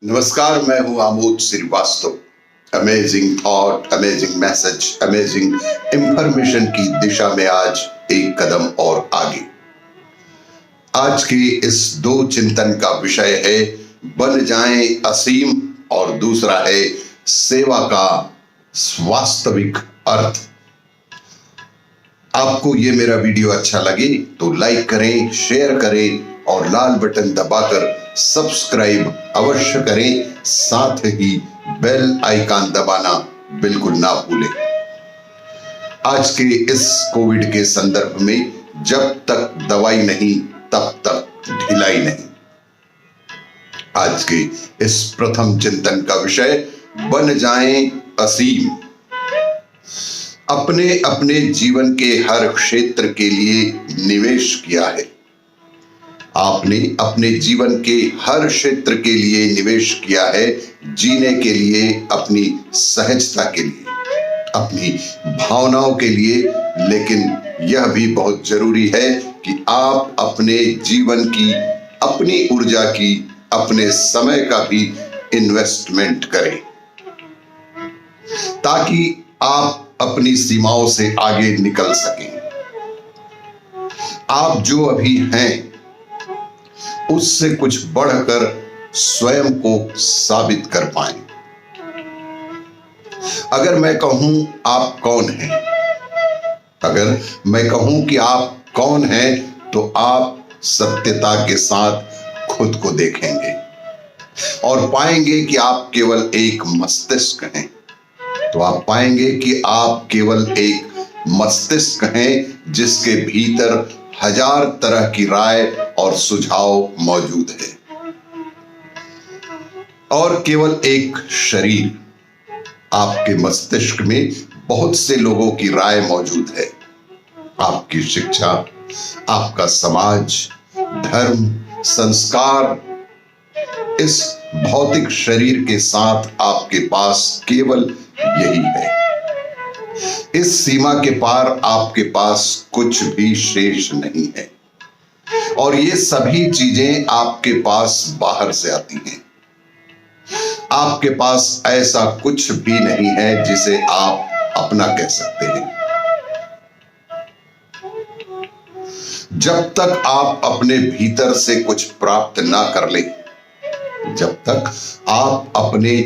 नमस्कार, मैं हूं Amod Shrivastava. Amazing thought, amazing message, amazing information की दिशा में आज एक कदम और आगे। आज के इस दो चिंतन का विषय है बन जाएं असीम और दूसरा है सेवा का वास्तविक अर्थ। आपको ये मेरा वीडियो अच्छा लगे तो लाइक करें, शेयर करें और लाल बटन दबाकर सब्सक्राइब अवश्य करें। साथ ही बेल आइकन दबाना बिल्कुल ना भूलें। आज के इस कोविड के संदर्भ में जब तक दवाई नहीं तब तक ढिलाई नहीं। आज के इस प्रथम चिंतन का विषय बन जाएं असीम। अपने अपने जीवन के हर क्षेत्र के लिए निवेश किया है। आपने अपने जीवन के हर क्षेत्र के लिए निवेश किया है, जीने के लिए, अपनी सहजता के लिए, अपनी भावनाओं के लिए। लेकिन यह भी बहुत जरूरी है कि आप अपने जीवन की, अपनी ऊर्जा की, अपने समय का भी इन्वेस्टमेंट करें ताकि आप अपनी सीमाओं से आगे निकल सकें। आप जो अभी हैं उससे कुछ बढ़कर स्वयं को साबित कर पाएं। अगर मैं कहूं आप कौन हैं, अगर मैं कहूं कि आप कौन हैं, तो आप सत्यता के साथ खुद को देखेंगे और पाएंगे कि आप केवल एक मस्तिष्क हैं। तो आप पाएंगे कि आप केवल एक मस्तिष्क हैं जिसके भीतर हजार तरह की राय और सुझाव मौजूद है, और केवल एक शरीर। आपके मस्तिष्क में बहुत से लोगों की राय मौजूद है। आपकी शिक्षा, आपका समाज, धर्म, संस्कार, इस भौतिक शरीर के साथ आपके पास केवल यही है। इस सीमा के पार आपके पास कुछ भी शेष नहीं है, और ये सभी चीजें आपके पास बाहर से आती हैं। आपके पास ऐसा कुछ भी नहीं है जिसे आप अपना कह सकते हैं। जब तक आप अपने भीतर से कुछ प्राप्त ना कर ले, जब तक आप अपने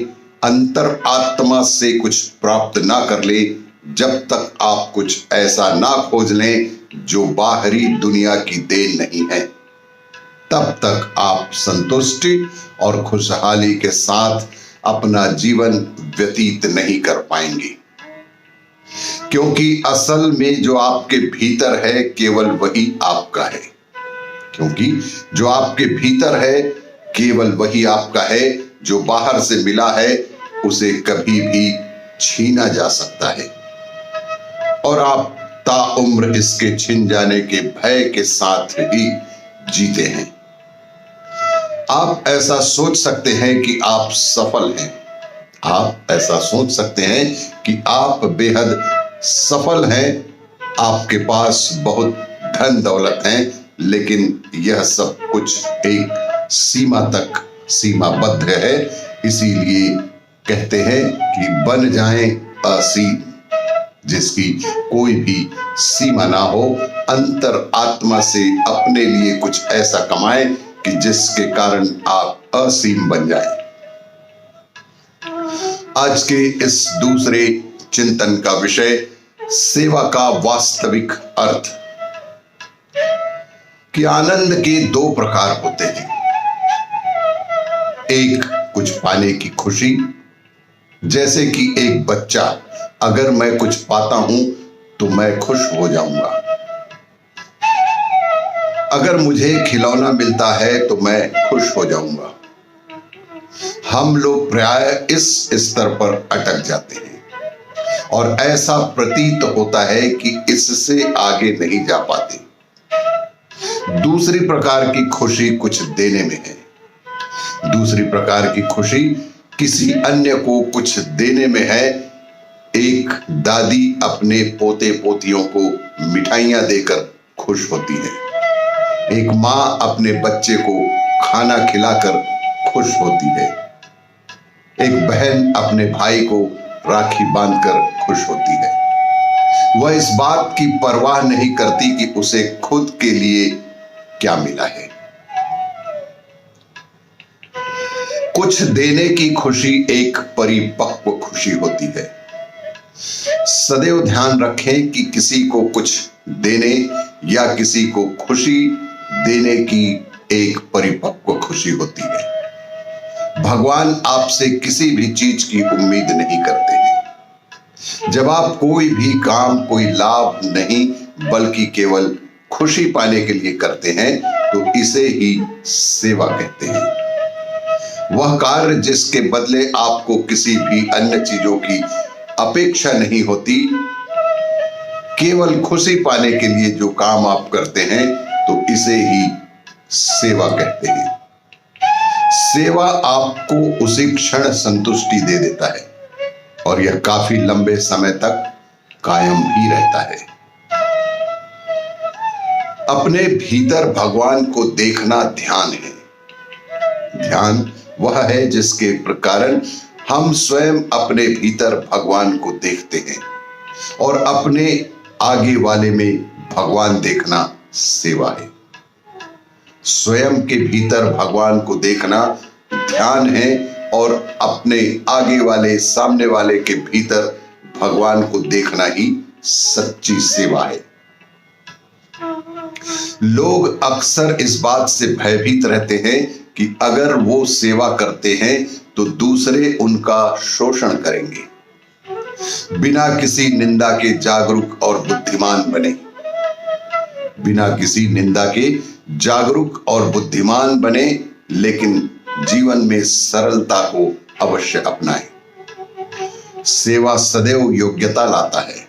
अंतर आत्मा से कुछ प्राप्त ना कर ले, जब तक आप कुछ ऐसा ना खोज लें जो बाहरी दुनिया की देन नहीं है, तब तक आप संतुष्टि और खुशहाली के साथ अपना जीवन व्यतीत नहीं कर पाएंगे। क्योंकि असल में जो आपके भीतर है केवल वही आपका है। क्योंकि जो आपके भीतर है केवल वही आपका है। जो बाहर से मिला है उसे कभी भी छीना जा सकता है, और आप ताउम्र इसके छिन जाने के भय के साथ ही जीते हैं। आप ऐसा सोच सकते हैं कि आप सफल हैं। आप ऐसा सोच सकते हैं कि आप बेहद सफल हैं। आपके पास बहुत धन दौलत है, लेकिन यह सब कुछ एक सीमा तक सीमाबद्ध है। इसीलिए कहते हैं कि बन जाएं असीम, जिसकी कोई भी सीमा ना हो। अंतर आत्मा से अपने लिए कुछ ऐसा कमाएं कि जिसके कारण आप असीम बन जाएं। आज के इस दूसरे चिंतन का विषय सेवा का वास्तविक अर्थ। कि आनंद के दो प्रकार होते हैं। एक कुछ पाने की खुशी, जैसे कि एक बच्चा, अगर मैं कुछ पाता हूं तो मैं खुश हो जाऊंगा। अगर मुझे खिलौना मिलता है तो मैं खुश हो जाऊंगा। हम लोग प्राय इस स्तर पर अटक जाते हैं और ऐसा प्रतीत होता है कि इससे आगे नहीं जा पाते। दूसरी प्रकार की खुशी कुछ देने में है। दूसरी प्रकार की खुशी किसी अन्य को कुछ देने में है। एक दादी अपने पोते पोतियों को मिठाइयां देकर खुश होती है। एक माँ अपने बच्चे को खाना खिलाकर खुश होती है। एक बहन अपने भाई को राखी बांधकर खुश होती है। वह इस बात की परवाह नहीं करती कि उसे खुद के लिए क्या मिला है। कुछ देने की खुशी एक परिपक्व खुशी होती है। सदैव ध्यान रखें कि किसी को कुछ देने या किसी को खुशी देने की एक परिपक्व खुशी होती है। भगवान आपसे किसी भी चीज की उम्मीद नहीं करते हैं। जब आप कोई भी काम, कोई लाभ नहीं बल्कि केवल खुशी पाने के लिए करते हैं तो इसे ही सेवा कहते हैं। वह कार्य जिसके बदले आपको किसी भी अन्य चीजों की अपेक्षा नहीं होती, केवल खुशी पाने के लिए जो काम आप करते हैं तो इसे ही सेवा कहते हैं। सेवा आपको उसी क्षण संतुष्टि दे देता है और यह काफी लंबे समय तक कायम भी रहता है। अपने भीतर भगवान को देखना ध्यान है। ध्यान वह है जिसके कारण हम स्वयं अपने भीतर भगवान को देखते हैं और अपने आगे वाले में भगवान देखना सेवा है। स्वयं के भीतर भगवान को देखना ध्यान है और अपने आगे वाले, सामने वाले के भीतर भगवान को देखना ही सच्ची सेवा है। लोग अक्सर इस बात से भयभीत रहते हैं कि अगर वो सेवा करते हैं तो दूसरे उनका शोषण करेंगे। बिना किसी निंदा के जागरूक और बुद्धिमान बने। बिना किसी निंदा के जागरूक और बुद्धिमान बने, लेकिन जीवन में सरलता को अवश्य अपनाएं। सेवा सदैव योग्यता लाता है।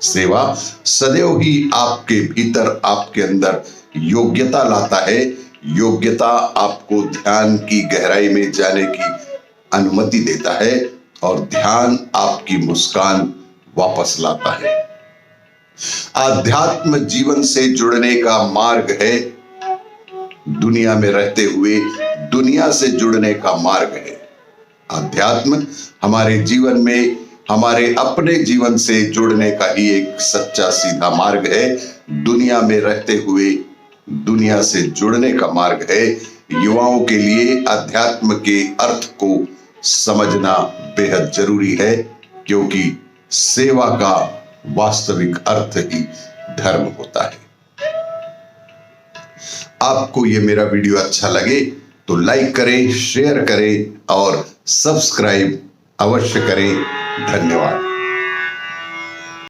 सेवा सदैव ही आपके भीतर, आपके अंदर योग्यता लाता है। योग्यता आपको ध्यान की गहराई में जाने की अनुमति देता है और ध्यान आपकी मुस्कान वापस लाता है। आध्यात्म जीवन से जुड़ने का मार्ग है। दुनिया में रहते हुए दुनिया से जुड़ने का मार्ग है। अध्यात्म हमारे जीवन में, हमारे अपने जीवन से जुड़ने का ही एक सच्चा सीधा मार्ग है। दुनिया में रहते हुए दुनिया से जुड़ने का मार्ग है। युवाओं के लिए अध्यात्म के अर्थ को समझना बेहद जरूरी है, क्योंकि सेवा का वास्तविक अर्थ ही धर्म होता है। आपको यह मेरा वीडियो अच्छा लगे तो लाइक करें, शेयर करें और सब्सक्राइब अवश्य करें। धन्यवाद।